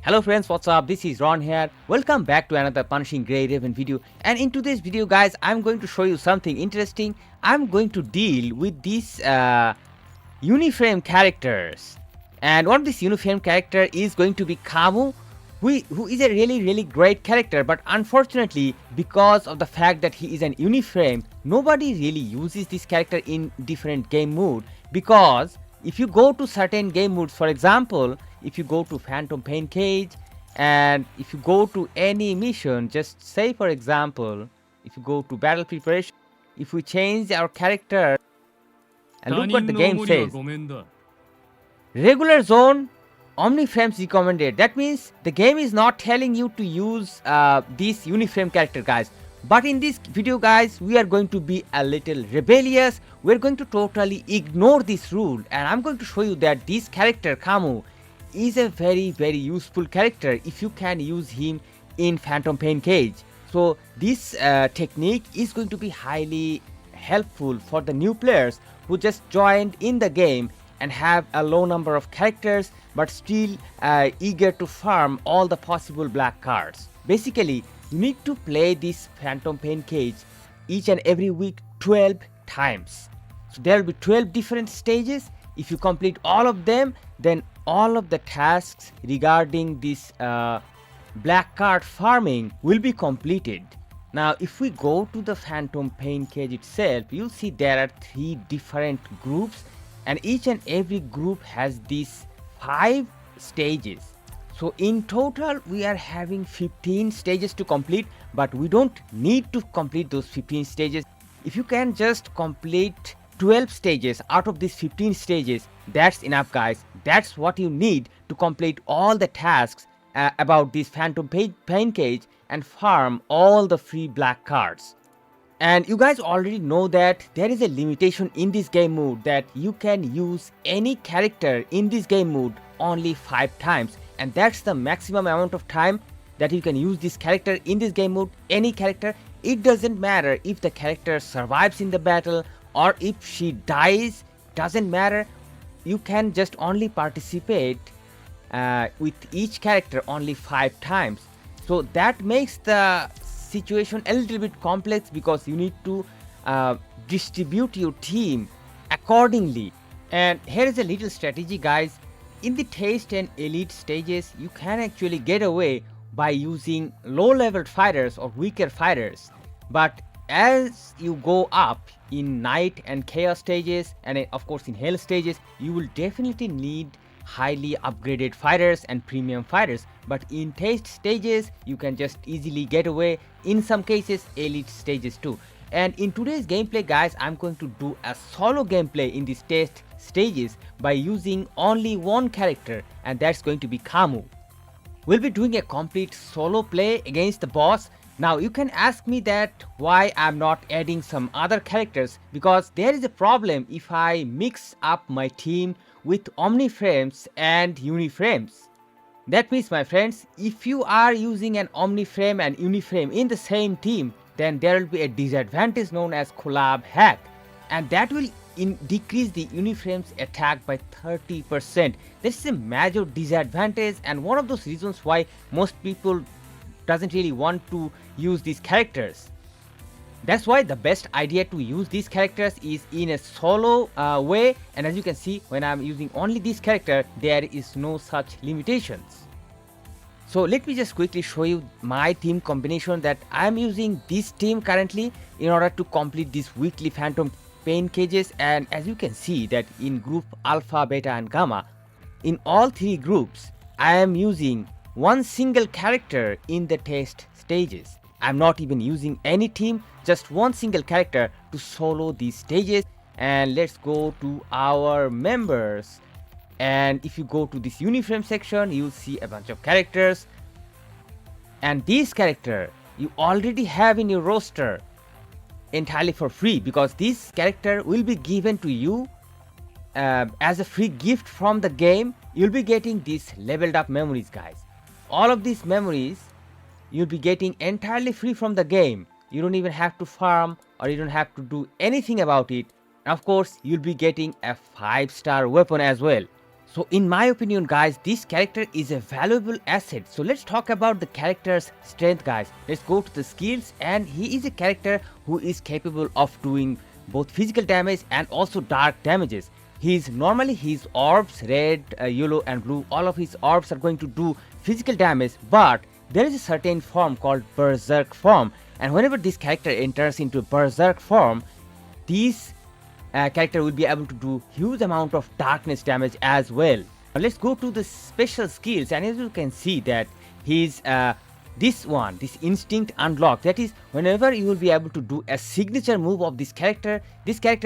Hello friends, what's up? This is Ron here. Welcome back to another Punishing Grey Raven video. And in today's video guys, I'm going to show you something interesting. I'm going to deal with these Uniframe characters. And one of these Uniframe character is going to be Camu, who is a really great character, but unfortunately because of the fact that he is an Uniframe, nobody really uses this character in different game mode. Because if you go to certain game modes, for example, if you go to Phantom Pain Cage and if you go to any mission, just say for example, if you go to battle preparation, if we change our character and look what the game says, regular zone, Omniframes recommended. That means the game is not telling you to use this Uniframe character guys. But in this video guys, we are going to be a little rebellious. We're going to totally ignore this rule, and I'm going to show you that this character Camu is a very useful character if you can use him in Phantom Pain Cage. So this technique is going to be highly helpful for the new players who just joined in the game and have a low number of characters but still eager to farm all the possible black cards. Basically, you need to play this Phantom Pain Cage each and every week 12 times. So there will be 12 different stages. If you complete all of them, then all of the tasks regarding this black card farming will be completed. Now if we go to the Phantom Pain Cage itself, you'll see there are 3 different groups, and each and every group has these 5 stages. So in total we are having 15 stages to complete, but we don't need to complete those 15 stages. If you can just complete 12 stages out of these 15 stages, that's enough guys. That's what you need to complete all the tasks about this Phantom Pain Cage and farm all the free black cards. And you guys already know that there is a limitation in this game mode that you can use any character in this game mode only 5 times, and that's the maximum amount of time that you can use this character in this game mode. Any character, it doesn't matter if the character survives in the battle or if she dies, doesn't matter. You can just only participate with each character only 5 times. So that makes the situation a little bit complex because you need to distribute your team accordingly. And here is a little strategy guys. In the Taste and Elite stages, you can actually get away by using low leveled fighters or weaker fighters. But as you go up in Night and Chaos stages, and of course in Hell stages, you will definitely need highly upgraded fighters and premium fighters. But in Taste stages, you can just easily get away, in some cases Elite stages too. And in today's gameplay guys, I'm going to do a solo gameplay in these Taste stages by using only one character, and that's going to be Camu. We'll be doing a complete solo play against the boss. Now you can ask me that why I'm not adding some other characters, because there is a problem if I mix up my team with Omniframes and Uniframes. That means my friends, if you are using an Omniframe and Uniframe in the same team, then there will be a disadvantage known as collab hack, and that will decrease the Uniframes attack by 30%. This is a major disadvantage, and one of those reasons why most people doesn't really want to use these characters. That's why the best idea to use these characters is in a solo way, and as you can see, when I'm using only this character, there is no such limitations. So let me just quickly show you my team combination that I'm using this team currently in order to complete these weekly Phantom Pain Cages. And as you can see that in group Alpha, Beta and Gamma, in all 3 groups, I am using one single character in the test stages. I'm not even using any team, just one single character to solo these stages. And let's go to our members. And if you go to this Uniframe section, you'll see a bunch of characters. And this character you already have in your roster entirely for free, because this character will be given to you as a free gift from the game. You'll be getting these leveled up memories guys. All of these memories you'll be getting entirely free from the game. You don't even have to farm or you don't have to do anything about it. And of course you'll be getting a 5-star weapon as well. So in my opinion guys, this character is a valuable asset. So let's talk about the character's strength guys. Let's go to the skills, and he is a character who is capable of doing both physical damage and also dark damages. Normally his orbs, red, yellow and blue, all of his orbs are going to do physical damage, but there is a certain form called berserk form, and whenever this character enters into berserk form, this character will be able to do huge amount of darkness damage as well. Now let's go to the special skills, and as you can see that his this instinct unlock, that is whenever you will be able to do a signature move of this character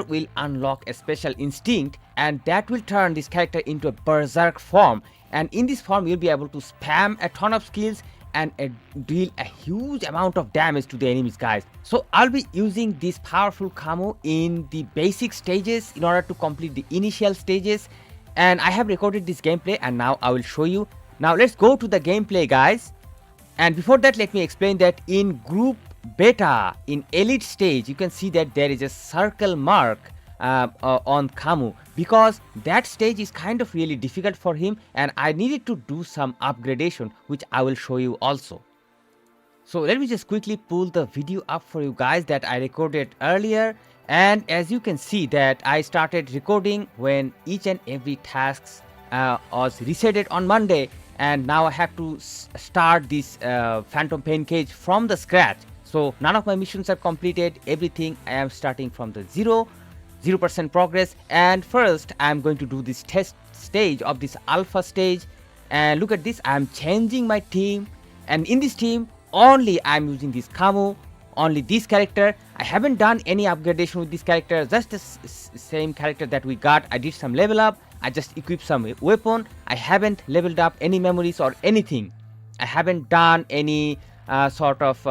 will unlock a special instinct, and that will turn this character into a berserk form, and in this form you'll be able to spam a ton of skills and deal a huge amount of damage to the enemies guys. So I'll be using this powerful Camu in the basic stages in order to complete the initial stages, and I have recorded this gameplay and now I will show you. Now let's go to the gameplay guys, and before that let me explain that in group beta, in elite stage, you can see that there is a circle mark on Camu, because that stage is kind of really difficult for him, and I needed to do some upgradation which I will show you also. So let me just quickly pull the video up for you guys that I recorded earlier, and as you can see that I started recording when each and every tasks was resetted on Monday, and now I have to start this Phantom Pain Cage from the scratch. So none of my missions are completed, everything I am starting from the 0% progress, and first I am going to do this test stage of this alpha stage, and look at this, I am changing my team, and in this team only I am using this Camu, only this character. I haven't done any upgradation with this character, just the same character that we got. I did some level up, I just equipped some weapon, I haven't leveled up any memories or anything. I haven't done any sort of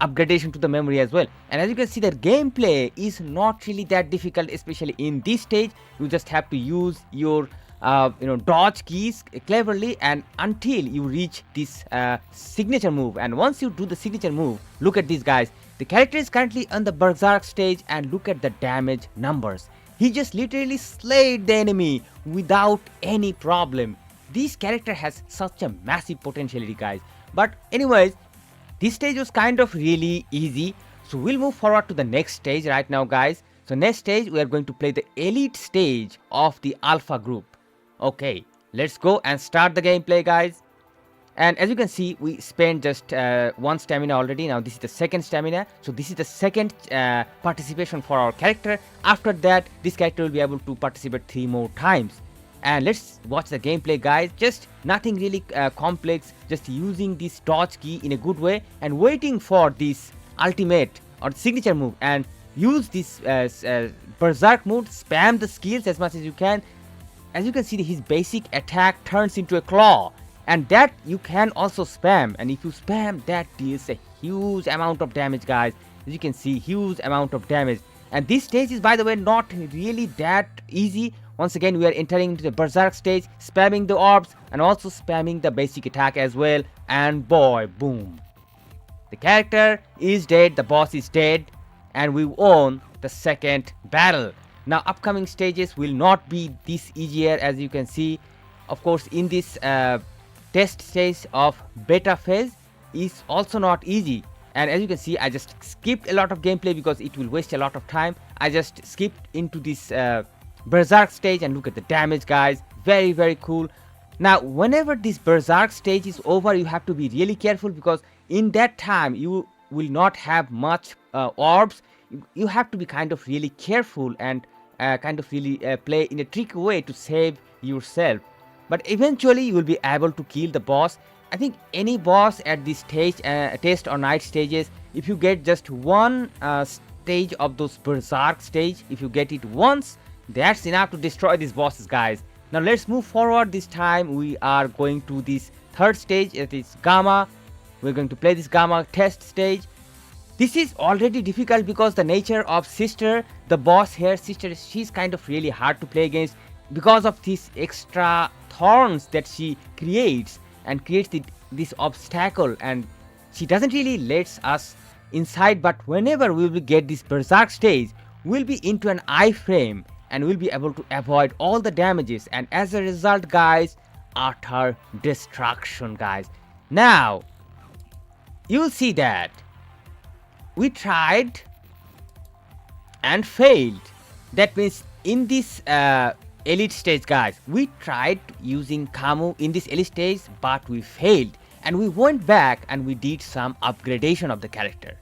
upgradation to the memory as well, and as you can see that gameplay is not really that difficult, especially in this stage. You just have to use your dodge keys cleverly, and until you reach this signature move, and once you do the signature move, look at this guys, the character is currently on the berserk stage, and look at the damage numbers. He just literally slayed the enemy without any problem. This character has such a massive potentiality guys, but anyways, this stage was kind of really easy, so we'll move forward to the next stage right now guys. So next stage we are going to play the elite stage of the alpha group. Okay, let's go and start the gameplay guys. And as you can see, we spent just one stamina already. Now this is the second stamina, so this is the second participation for our character. After that, this character will be able to participate 3 more times. And let's watch the gameplay guys, just nothing really complex, just using this dodge key in a good way and waiting for this ultimate or signature move, and use this berserk mode, spam the skills as much as you can. As you can see, his basic attack turns into a claw, and that you can also spam, and if you spam, that deals a huge amount of damage guys. As you can see, huge amount of damage. And this stage is, by the way, not really that easy. Once again, we are entering into the berserk stage, spamming the orbs and also spamming the basic attack as well, and boy, boom, the character is dead, the boss is dead, and we won the second battle. Now upcoming stages will not be this easier, as you can see. Of course, in this test stage of beta phase is also not easy, and as you can see, I just skipped a lot of gameplay because it will waste a lot of time. I just skipped into this berserk stage, and look at the damage guys, very cool. Now whenever this berserk stage is over, you have to be really careful, because in that time you will not have much orbs. You have to be kind of really careful and kind of really play in a tricky way to save yourself, but eventually you will be able to kill the boss. I think any boss at this stage, test or night stages, if you get just one stage of those berserk stage, if you get it once, that's enough to destroy these bosses guys. Now let's move forward. This time we are going to this third stage, it is Gamma. We're going to play this Gamma test stage. This is already difficult because the nature of Sister, the boss here, Sister, she's kind of really hard to play against because of these extra thorns that she creates, and creates this obstacle, and she doesn't really let us inside. But whenever we will get this berserk stage, we'll be into an iframe, and we'll be able to avoid all the damages, and as a result guys, utter destruction guys. Now you'll see that we tried and failed. That means in this elite stage guys, we tried using Camu in this elite stage, but we failed, and we went back and we did some upgradation of the character.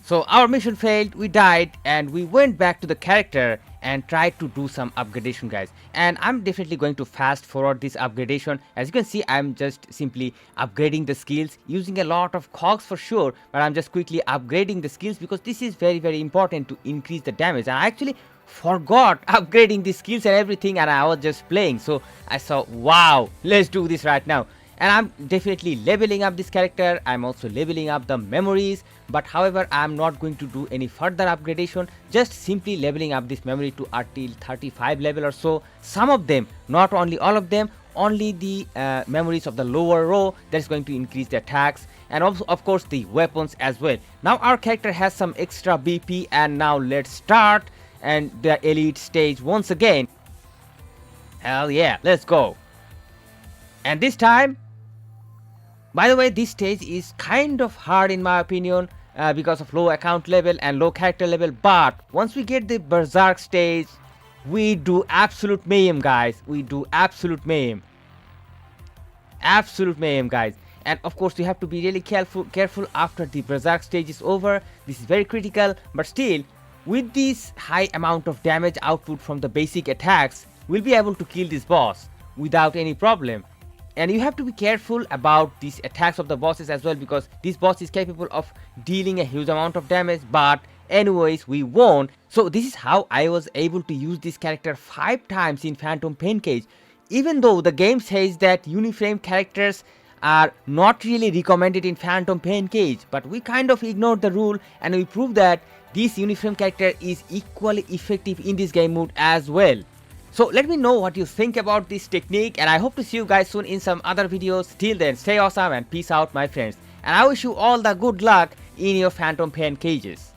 So our mission failed, we died, and we went back to the character and tried to do some upgradation guys. And I'm definitely going to fast forward this upgradation. As you can see, I'm just simply upgrading the skills using a lot of cogs for sure, but I'm just quickly upgrading the skills because this is very important to increase the damage. And I actually forgot upgrading the skills and everything, and I was just playing, so I saw, wow, let's do this right now. And I'm definitely leveling up this character. I'm also leveling up the memories, but however I'm not going to do any further upgradation, just simply leveling up this memory to until 35 level or so. Some of them, not only all of them, only the memories of the lower row, that's going to increase the attacks, and also of course the weapons as well. Now our character has some extra BP, and now let's start and the elite stage once again. Hell yeah, let's go. And this time, by the way, this stage is kind of hard in my opinion because of low account level and low character level, but once we get the berserk stage, we do absolute mayhem guys. We do absolute mayhem guys. And of course you have to be really careful after the berserk stage is over. This is very critical, but still with this high amount of damage output from the basic attacks, we'll be able to kill this boss without any problem. And you have to be careful about these attacks of the bosses as well, because this boss is capable of dealing a huge amount of damage, but anyways we won. So this is how I was able to use this character 5 times in Phantom Pain Cage, even though the game says that Uniframe characters are not really recommended in Phantom Pain Cage, but we kind of ignored the rule and we proved that this Uniframe character is equally effective in this game mode as well. So let me know what you think about this technique, and I hope to see you guys soon in some other videos. Till then, stay awesome and peace out my friends, and I wish you all the good luck in your Phantom Pain Cages.